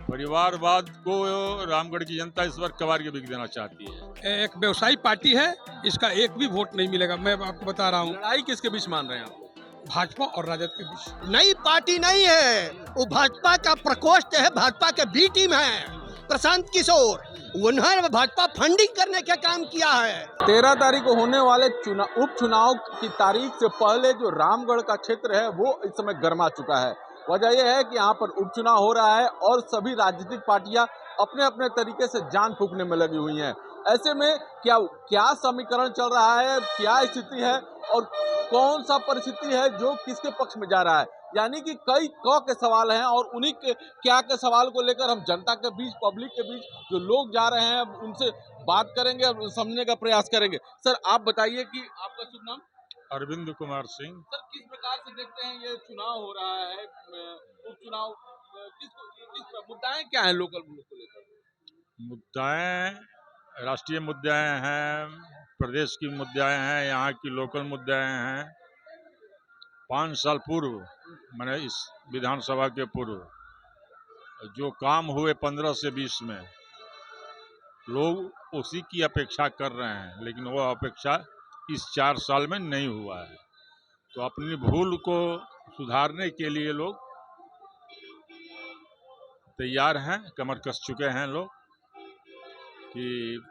परिवारवाद को रामगढ़ की जनता इस बार कबाड़ के बिक देना चाहती है। एक व्यवसायी पार्टी है, इसका एक भी वोट नहीं मिलेगा। मैं आपको बता रहा हूँ, लड़ाई किसके बीच मान रहे हैं आप? भाजपा और राजद के बीच। नई पार्टी नहीं है, वो भाजपा का प्रकोष्ठ है, भाजपा के बी टीम है प्रशांत किशोर, उन्होंने भाजपा फंडिंग करने का काम किया है। 13 तारीख को होने वाले उपचुनाव की तारीख से पहले जो रामगढ़ का क्षेत्र है वो इस समय गर्मा चुका है। वजह यह है कि यहाँ पर उपचुनाव हो रहा है और सभी राजनीतिक पार्टियां अपने अपने तरीके से जान फूंकने में लगी हुई हैं। ऐसे में क्या समीकरण चल रहा है, क्या स्थिति है और कौन सा परिस्थिति है जो किसके पक्ष में जा रहा है, यानी कि कई के सवाल हैं और उन्हीं के क्या के सवाल को लेकर हम जनता के बीच, पब्लिक के बीच जो लोग जा रहे हैं उनसे बात करेंगे और समझने का प्रयास करेंगे। सर आप बताइए कि आपका शुभ नाम? अरविंद कुमार सिंह। सर किस प्रकार से देखते हैं ये चुनाव हो रहा है, उपचुनाव, किस मुद्दाएं क्या है लोकल को लेकर? मुद्दाएं राष्ट्रीय मुद्दाएं हैं, प्रदेश की मुद्दाएं हैं, यहाँ की लोकल मुद्दाएं हैं। 5 साल पूर्व मैंने इस विधानसभा के पूर्व जो काम हुए 15 से 20 में, लोग उसी की अपेक्षा कर रहे हैं, लेकिन वो अपेक्षा इस 4 साल में नहीं हुआ है। तो अपनी भूल को सुधारने के लिए लोग तैयार हैं, कमर कस चुके हैं लोग कि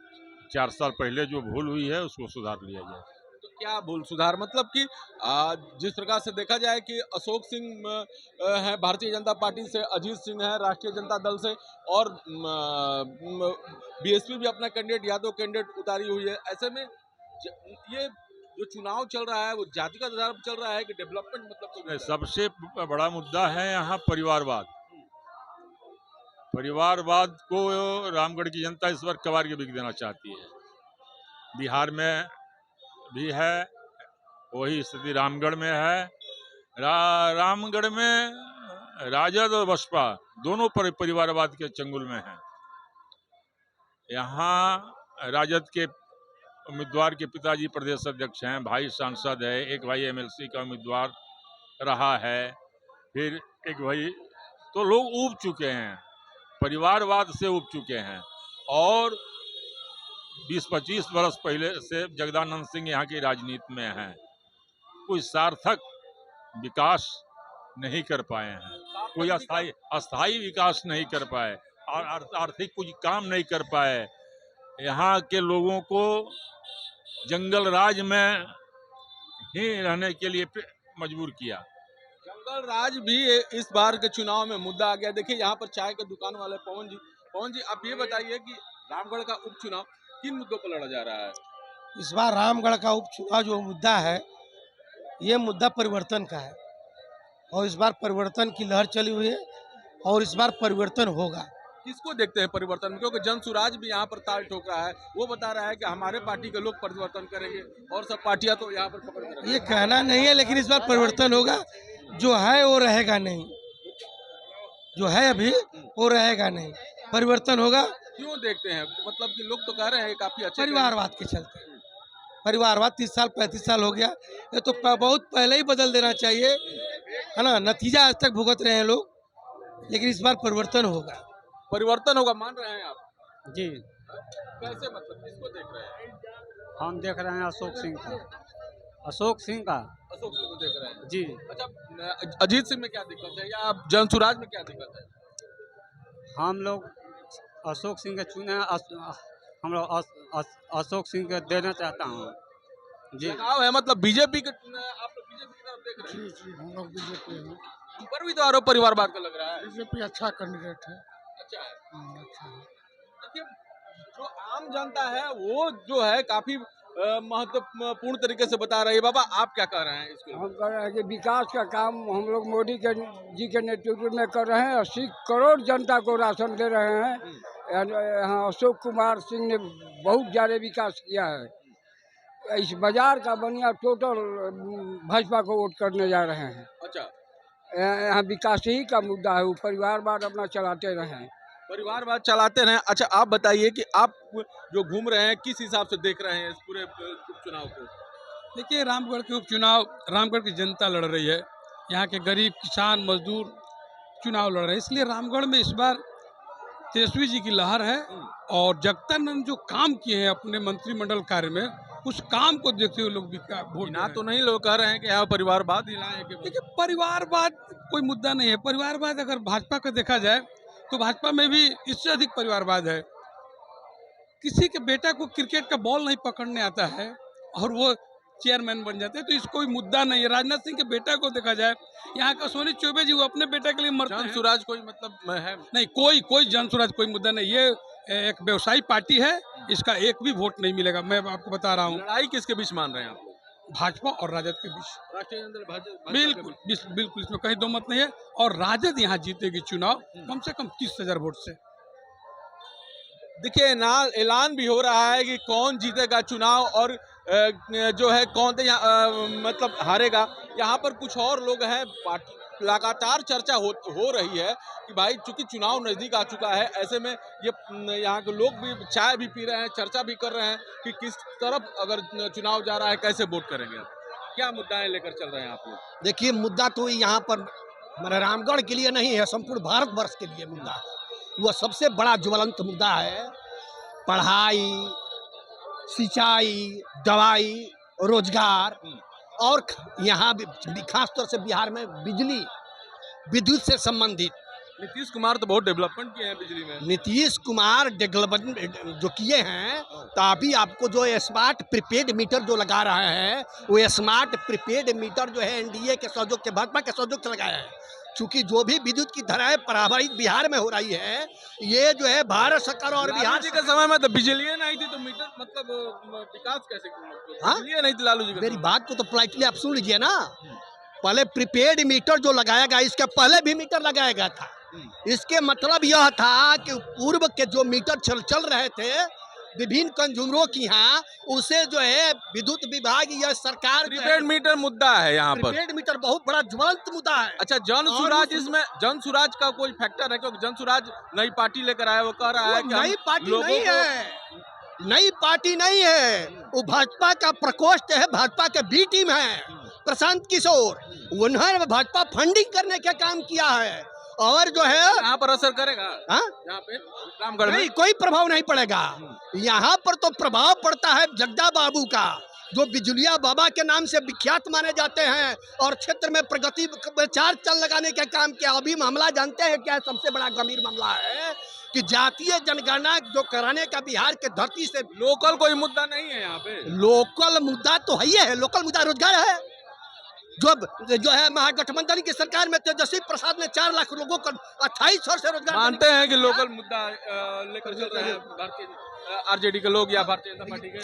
4 साल पहले जो भूल हुई है उसको सुधार लिया जाए। तो क्या भूल सुधार मतलब कि जिस प्रकार से देखा जाए कि अशोक सिंह है भारतीय जनता पार्टी से, अजीत सिंह है राष्ट्रीय जनता दल से और बीएसपी भी अपना कैंडिडेट, यादव कैंडिडेट उतारी हुई है। ऐसे में ये जो चुनाव चल रहा है वो जातिगत आधार पर चल रहा है कि डेवलपमेंट मतलब सबसे बड़ा मुद्दा है यहाँ परिवारवाद। परिवारवाद को रामगढ़ की जनता इस बार कबाड़ के बिक देना चाहती है। बिहार में भी है, वही स्थिति रामगढ़ में है। रामगढ़ में राजद और बसपा दोनों परिवारवाद के चंगुल में हैं। यहाँ राजद के उम्मीदवार के पिताजी प्रदेश अध्यक्ष हैं, भाई सांसद है, एक भाई एमएलसी का उम्मीदवार रहा है, फिर एक भाई, तो लोग ऊब चुके हैं, परिवारवाद से ऊब चुके हैं। और 20-25 वर्ष पहले से जगदानंद सिंह यहाँ की राजनीति में हैं, कोई सार्थक विकास नहीं कर पाए हैं, कोई अस्थायी विकास नहीं कर पाए और आर्थिक कुछ काम नहीं कर पाए। यहाँ के लोगों को जंगल राज में ही रहने के लिए मजबूर किया। जंगल राज भी इस बार के चुनाव में मुद्दा आ गया। देखिए यहाँ पर चाय के दुकान वाले पवन जी आप ये बताइए कि रामगढ़ का उपचुनाव किन मुद्दों पर लड़ा जा रहा है? इस बार रामगढ़ का उपचुनाव जो मुद्दा है, ये मुद्दा परिवर्तन का है और इस बार परिवर्तन की लहर चली हुई है और इस बार परिवर्तन होगा। किसको देखते हैं परिवर्तन में? क्योंकि जन सुराज भी यहाँ पर ताल ठोक रहा है, वो बता रहा है कि हमारे पार्टी के लोग परिवर्तन करेंगे और सब पार्टियां तो यहाँ पर पकड़ कर रखेंगी। ये कहना नहीं है, लेकिन इस बार परिवर्तन होगा। जो है वो रहेगा नहीं, जो है अभी वो रहेगा नहीं, परिवर्तन होगा। क्यों देखते हैं? मतलब कि लोग तो कह रहे हैं काफी अच्छे परिवारवाद के चलते। परिवारवाद 30 साल 35 साल हो गया, ये तो बहुत पहले ही बदल देना चाहिए, है ना। नतीजा आज तक भुगत रहे हैं लोग, लेकिन इस बार परिवर्तन होगा। परिवर्तन होगा मान रहे हैं आप? जी, कैसे मतलब किसको देख रहे हैं? हम देख रहे हैं अशोक सिंह का। अशोक सिंह का अशोक सिंह को देख रहे हैं जी। अच्छा, अजीत सिंह में क्या दिक्कत है या जन सुराज में क्या दिक्कत है? हम लोग अशोक सिंह के चुने हैं, हम लोग अशोक सिंह के देना चाहता हूँ जी। लगाव है मतलब बीजेपी के, आप लोग बीजेपी की तरफ देख रहे हैं? जी हम लोग बीजेपी हैं। उन पर भी तो आरोप परिवारवाद का लग रहा है। बीजेपी अच्छा कैंडिडेट है। अच्छा है। अच्छा है। देखिए जो आम जनता है वो जो है काफी महत्वपूर्ण तरीके से बता रही है। बाबा आप क्या कह रहे हैं इसको? हम कह रहे हैं कि विकास का काम हम लोग मोदी जी के नेतृत्व में कर रहे हैं। 80 करोड़ जनता को राशन दे रहे हैं। यहाँ अशोक कुमार सिंह ने बहुत ज़्यादा विकास किया है। इस बाजार का बनिया टोटल भाजपा को वोट करने जा रहे हैं। अच्छा, यहाँ विकास ही का मुद्दा है, वो परिवारवाद अपना चलाते रहे, परिवारवाद चलाते रहे। अच्छा आप बताइए कि आप जो घूम रहे हैं किस हिसाब से देख रहे हैं इस पूरे उपचुनाव को? देखिए, रामगढ़ के उपचुनाव रामगढ़ की जनता लड़ रही है। यहाँ के गरीब, किसान, मजदूर चुनाव लड़ रहे हैं, इसलिए रामगढ़ में इस बार तेजस्वी जी की लहर है। और जगदानंद जो काम किए हैं अपने मंत्रिमंडल कार्य में, उस काम को देखते हुए लोग भी वोट ना तो नहीं लोग कह रहे हैं कि यहाँ परिवारवाद हिलाएं कि देखिए, परिवारवाद कोई मुद्दा नहीं है। परिवारवाद अगर भाजपा का देखा जाए तो भाजपा में भी इससे अधिक परिवारवाद है। किसी के बेटा को क्रिकेट का बॉल नहीं पकड़ने आता है और वो चेयरमैन बन जाते हैं, तो इसको कोई मुद्दा नहीं है। राजनाथ सिंह के बेटा को देखा जाए, यहाँ का सोनी चौबे जी वो अपने बेटा के लिए मरते हैं। जनसुराज कोई मतलब है नहीं, कोई जनसुराज कोई मुद्दा नहीं। ये एक व्यवसायी पार्टी है, इसका एक भी वोट नहीं मिलेगा। मैं आपको बता रहा हूँ, लड़ाई किसके बीच मान रहे हैं आप लोग? भाजपा और राजद के बीच। राष्ट्रीय जनता दल भाजपा बिल्कुल इसमें कहीं दो मत नहीं है। और राजद यहाँ जीतेगी चुनाव कम से कम 30,000 वोट से। देखिए ना, ऐलान भी हो रहा है कि कौन जीतेगा चुनाव और जो है कौन मतलब हारेगा। यहाँ पर कुछ और लोग हैं, पार्टी लगातार चर्चा हो रही है कि भाई चूंकि चुनाव नजदीक आ चुका है, ऐसे में ये यहाँ के लोग भी चाय भी पी रहे हैं, चर्चा भी कर रहे हैं कि किस तरफ अगर चुनाव जा रहा है, कैसे वोट करेंगे। क्या मुद्दाएं लेकर चल रहे हैं आप लोग? देखिए, मुद्दा तो यहाँ पर हमारे रामगढ़ के लिए नहीं है, संपूर्ण भारतवर्ष के लिए मुद्दा है। वह सबसे बड़ा ज्वलंत मुद्दा है। पढ़ाई, सिंचाई, दवाई, रोजगार और यहाँ खास तौर से बिहार में बिजली, विद्युत से संबंधित। नीतीश कुमार तो बहुत डेवलपमेंट किए हैं बिजली में। नीतीश कुमार डेवलपमेंट जो किए हैं, तो अभी आपको जो स्मार्ट प्रीपेड मीटर जो लगा रहे हैं, वो स्मार्ट प्रीपेड मीटर जो है एनडीए के सहयोग के, भाजपा के सहयोग से लगाया है। चूंकि जो भी विद्युत की धाराएं प्रभावित बिहार में हो रही है, ये जो है भारत सरकार और बिहार जी के समय में तो बिजली नहीं थी, तो मीटर मतलब विकास कैसे? हाँ? बिजली नहीं थी लालू जी के मेरी समय। बात को तो पोलाइटली आप सुन लीजिए ना। पहले प्रीपेड मीटर जो लगाया गया, इसके पहले भी मीटर लगाया गया था। इसके मतलब यह था कि पूर्व के जो मीटर चल रहे थे विभिन्न कंज्यूमरों की यहाँ, उसे जो है विद्युत विभाग या सरकार प्रीपेड मीटर मुद्दा है यहाँ पर। प्रीपेड मीटर बहुत बड़ा ज्वलंत मुद्दा है। अच्छा, जनसुराज इसमें जनसुराज का कोई फैक्टर है? क्योंकि जनसुराज नई पार्टी लेकर आया, वो कह रहा है कि नई पार्टी नहीं है, नई पार्टी नहीं है। वो भाजपा का प्रकोष्ठ है, भाजपा के बी टीम है, प्रशांत किशोर। उन्होंने भाजपा फंडिंग करने का काम किया है। और जो है यहाँ पर असर करेगा, यहाँ पे रामगढ़ में नहीं, कोई प्रभाव नहीं पड़ेगा। यहाँ पर तो प्रभाव पड़ता है जगदा बाबू का, जो बिजुलिया बाबा के नाम से विख्यात माने जाते हैं और क्षेत्र में प्रगति चार चल लगाने का काम किया। अभी मामला जानते हैं क्या? सबसे बड़ा गंभीर मामला है कि जातीय जनगणना जो कराने का बिहार के धरती से। लोकल कोई मुद्दा नहीं है यहाँ पे। लोकल मुद्दा तो है ही है। लोकल मुद्दा रोजगार है। जो है महागठबंधन की सरकार में तेजस्वी प्रसाद ने 4 लाख लोगों को 28 वर्ष से रोजगार। मानते हैं कि लोकल मुद्दा लेकर चल रहे हैं भारतीय आरजेडी के लोग या भारतीय जनता पार्टी के?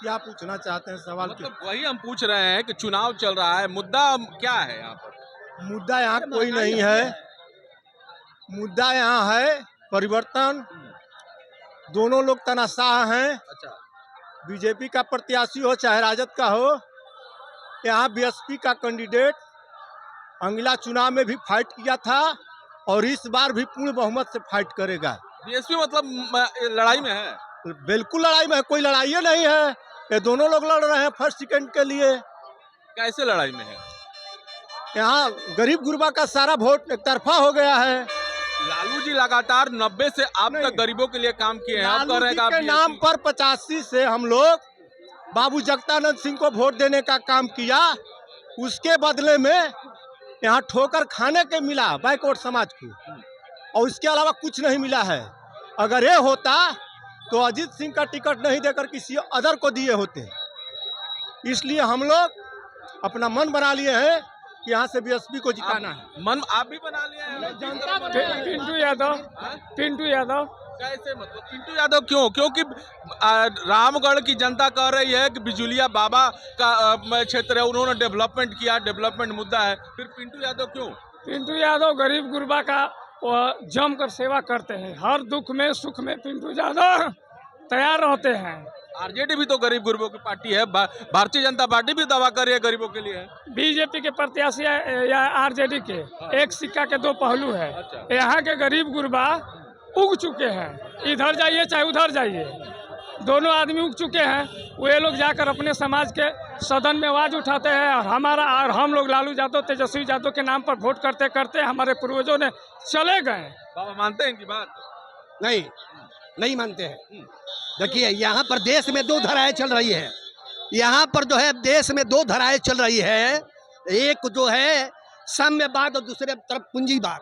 क्या पूछना चाहते हैं सवाल? मतलब वही हम पूछ रहे हैं कि चुनाव चल रहा है, मुद्दा क्या है यहाँ पर? मुद्दा यहाँ कोई नहीं है। मुद्दा यहाँ है परिवर्तन। दोनों लोग तनाशाह हैं। अच्छा, बीजेपी का प्रत्याशी हो चाहे राजद का हो, यहाँ बीएसपी का कैंडिडेट अगला चुनाव में भी फाइट किया था और इस बार भी पूर्ण बहुमत से फाइट करेगा। बीएसपी मतलब लड़ाई में है? बिल्कुल लड़ाई में है, कोई लड़ाई नहीं है। ये दोनों लोग लड़ रहे हैं फर्स्ट सेकंड के लिए। कैसे लड़ाई में है? यहाँ गरीब गुरबा का सारा वोट एक तरफा हो गया है। लालू जी लगातार 90 से अब तक गरीबों के लिए काम किए हैं। आप कह रहे हैं कि आप के नाम पर 85 से हम लोग बाबू जगदानंद सिंह को वोट देने का काम किया। उसके बदले में यहाँ ठोकर खाने के मिला बैकवर्ड समाज को, और उसके अलावा कुछ नहीं मिला है। अगर ये होता तो अजीत सिंह का टिकट नहीं देकर किसी अदर को दिए होते। इसलिए हम लोग अपना मन बना लिए हैं कि यहाँ से बीएसपी को जिताना है। मन आप भी बना लिया है? पिंटू यादव। पिंटू यादव कैसे मतलब पिंटू यादव क्यों? क्योंकि रामगढ़ की जनता कह रही है कि बिजुलिया बाबा का क्षेत्र है, उन्होंने डेवलपमेंट किया, डेवलपमेंट मुद्दा है। फिर पिंटू यादव क्यों? पिंटू यादव गरीब गुरबा का जम कर सेवा करते हैं। हर दुख में सुख में पिंटू यादव तैयार रहते हैं। आरजेडी भी तो गरीब गुरबों की पार्टी है। भारतीय जनता पार्टी भी दावा कर रही है गरीबों के लिए। बीजेपी के प्रत्याशी या आरजेडी के एक सिक्का के 2 पहलू है। यहाँ के गरीब गुरबा उग चुके हैं, इधर जाइए चाहे उधर जाइए। दोनों आदमी उग चुके हैं, वे लोग जाकर अपने समाज के सदन में आवाज़ उठाते हैं और हम लोग लालू यादव तेजस्वी यादव के नाम पर वोट करते करते हमारे पूर्वजों ने चले गए। बाबा मानते हैं इनकी बात? नहीं मानते हैं। देखिए यहाँ पर देश में दो धाराएं चल रही है, यहाँ पर जो है देश में दो धाराएं चल रही है, एक जो है साम्यवाद और दूसरे तरफ पूंजीवाद।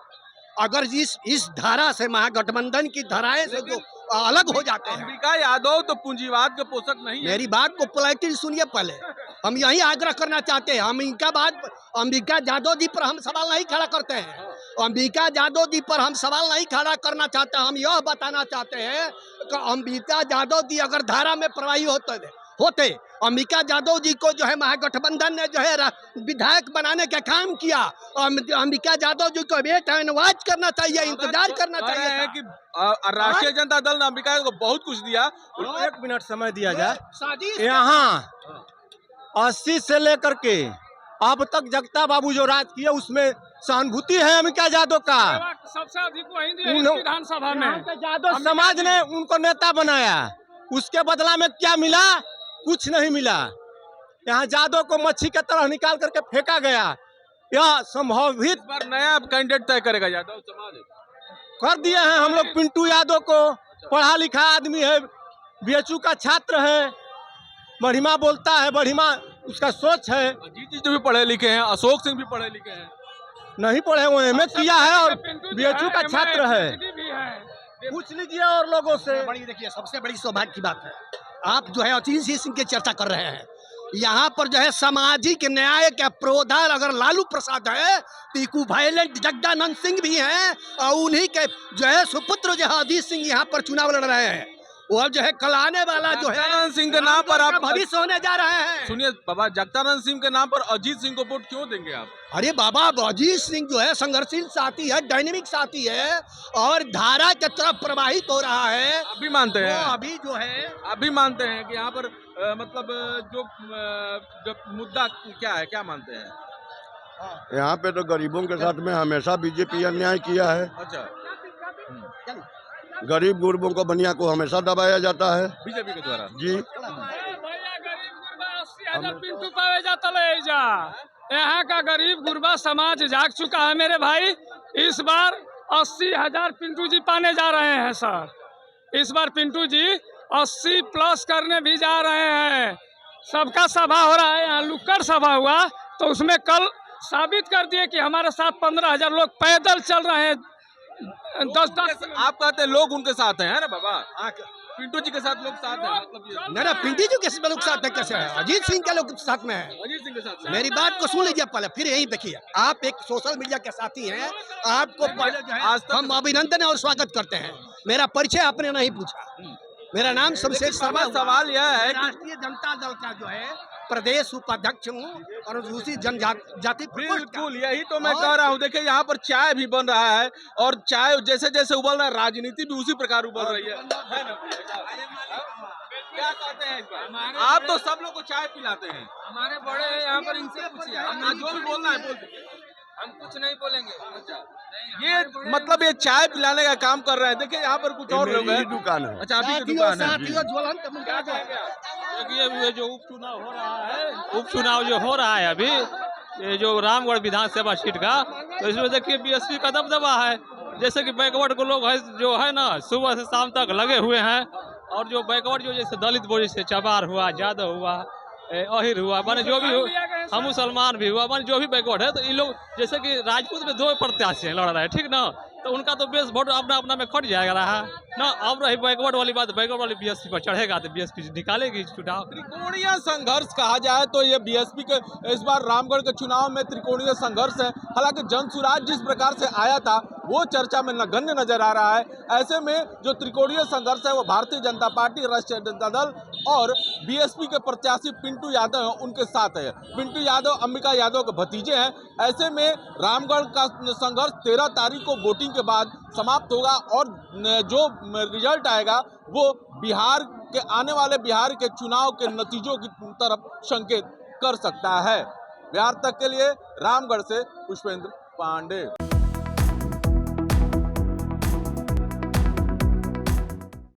अगर इस धारा से महागठबंधन की धाराएं से जो अलग हो जाते हैं। अंबिका यादव तो पूंजीवाद के पोषक नहीं है। मेरी बात को पोलाइटली सुनिए पहले। हम यही आग्रह करना चाहते हैं, हम अंबिका यादव जी पर हम सवाल नहीं खड़ा करते हैं, अंबिका यादव जी पर हम सवाल नहीं खड़ा करना चाहते। हम यह बताना चाहते हैं कि अंबिका यादव जी अगर धारा में प्रवाही होते अंबिका यादव जी को जो है महागठबंधन ने जो है विधायक बनाने का काम किया, अंबिका यादव जी को वेट एंड वॉच करना चाहिए, इंतजार करना चाहिए कि राष्ट्रीय जनता दल ने अंबिका को बहुत कुछ दिया। 1 मिनट समय दिया जाए। यहाँ 80 से लेकर के अब तक जगता बाबू जो राज किया उसमें सहानुभूति है अंबिका यादव का। सबसे अधिक वही दिया विधानसभा में। यादव समाज ने उनको नेता बनाया, उसके बदला में क्या मिला? कुछ नहीं मिला। यहाँ यादव को मच्छी की तरह निकाल करके फेंका गया। यह संभावित पर नया कैंडिडेट तय करेगा यादव समाज। कर दिए हैं हम लोग पिंटू यादव को, पढ़ा लिखा आदमी है, बीएचयू का छात्र है, बढ़िया बोलता है, बढ़िया उसका सोच है। अजीत जी भी पढ़े लिखे हैं, अशोक सिंह भी पढ़े लिखे हैं। नहीं पढ़े, वो एमए किया है और बीएचयू का छात्र है। पूछ लीजिए और लोगों से। देखिए सबसे बड़ी सौभाग्य की बात है, आप जो है अजीत सिंह की चर्चा कर रहे हैं। यहाँ पर जो है सामाजिक न्याय के प्रोधार अगर लालू प्रसाद है तो इक्विवेलेंट जगदानंद सिंह भी हैं, और उन्हीं के जो है सुपुत्र जो है अजीत सिंह यहाँ पर चुनाव लड़ रहे हैं। और जो है कल आने वाला जो है जगदानंद सिंह के नाम पर आप भविष्य होने जा रहे हैं। सुनिए बाबा, जगदानंद सिंह के नाम पर अजीत सिंह को वोट क्यों देंगे आप? अरे बाबा, अजीत सिंह जो है संघर्षशील साथी है, डायनेमिक साथी है और धारा के तरफ प्रवाहित हो रहा है। अभी मानते हैं, अभी जो है अभी मानते हैं कि यहाँ पर मतलब जो मुद्दा क्या है, क्या मानते हैं? यहाँ पे तो गरीबों के साथ में हमेशा बीजेपी अन्याय किया है। अच्छा, गरीब गुरबों को बनिया को हमेशा दबाया जाता है बीजेपी के द्वारा। जी पिंटू पावे जाता ले जा। यहाँ का गरीब गुरबा समाज जाग चुका है मेरे भाई। इस बार 80,000 पिंटू जी पाने जा रहे हैं सर। इस बार पिंटू जी 80 प्लस करने भी जा रहे हैं। सबका सभा हो रहा है, यहाँ लुक्कड़ सभा हुआ तो उसमें कल साबित कर दिए कि हमारे साथ 15,000 लोग पैदल चल रहे हैं। 10-10 आप कहते हैं लोग उनके साथ हैं, है ना बाबा? पिंटू जी के साथ लोग साथ हैं, मतलब ना पिंटू जी के लोग साथ है, कैसे है? अजीत सिंह के लोग साथ में है। अजीत सिंह के साथ। मेरी बात को सुन लीजिए पहले, फिर यही देखिए। आप एक सोशल मीडिया के साथी हैं, आपको पहले जो है हम अभिनंदन और स्वागत करते हैं। मेरा परिचय आपने नहीं पूछा। मेरा नाम शमशेर शर्मा। सवाल यह है कि राष्ट्रीय जनता दल का जो है प्रदेश उपाध्यक्ष हूँ और दूसरी जनजाति। बिल्कुल यही तो मैं कह रहा हूँ। देखिए यहाँ पर चाय भी बन रहा है और चाय जैसे जैसे उबल रहा है, राजनीति भी उसी प्रकार उबल रही है ना? क्या कहते हैं इस बार? आप तो सब लोग को चाय पिलाते हैं। हमारे बड़े हैं यहाँ पर, इनसे पूछिए। जो भी बोलना है बोल दीजिए, हम कुछ नहीं बोलेंगे। ये मतलब ये चाय पिलाने का काम कर रहे हैं। देखिए यहाँ पर कुछ और लोग हैं। दुकान है। अच्छा, अभी की दुकान है। देखिए जो उपचुनाव हो रहा है, उपचुनाव जो हो रहा है अभी, ये जो रामगढ़ विधानसभा सीट का, तो इसमें देखिए बीएसपी का दबदबा है। जैसे कि बैकवर्ड को लोग है जो है ना, सुबह से शाम तक लगे हुए हैं। और जो बैकवर्ड जो जैसे दलित बोली से चबार हुआ, यादव हुआ, अहिर हुआ, माने जो भी हम मुसलमान भी हुआ, माने जो भी बैकवर्ड है, तो ये लोग जैसे कि राजपूत में 2 प्रत्याशी लड़ रहे हैं, ठीक ना? तो उनका तो बेस वोट अपना अपना में कट जाएगा रहा ना। अब रही बैकवर्ड वाली बात, बैकवर्ड वाली बीएसपी पर चढ़ेगा तो बीएसपी निकालेगी चुनाव। त्रिकोणीय संघर्ष कहा जाए तो ये बीएसपी के इस बार रामगढ़ के चुनाव में त्रिकोणीय संघर्ष है। हालांकि जनसुराज जिस प्रकार से आया था वो चर्चा में नगण्य नजर आ रहा है। ऐसे में जो त्रिकोणीय संघर्ष है वो भारतीय जनता पार्टी, राष्ट्रीय जनता दल और बीएसपी के प्रत्याशी पिंटू यादव हैं, उनके साथ है। पिंटू यादव अंबिका यादव के भतीजे हैं। ऐसे में रामगढ़ का संघर्ष 13 तारीख को वोटिंग के बाद समाप्त होगा और जो रिजल्ट आएगा वो बिहार के आने वाले बिहार के चुनाव के नतीजों की तरफ संकेत कर सकता है। बिहार तक के लिए रामगढ़ से पुष्पेंद्र पांडे।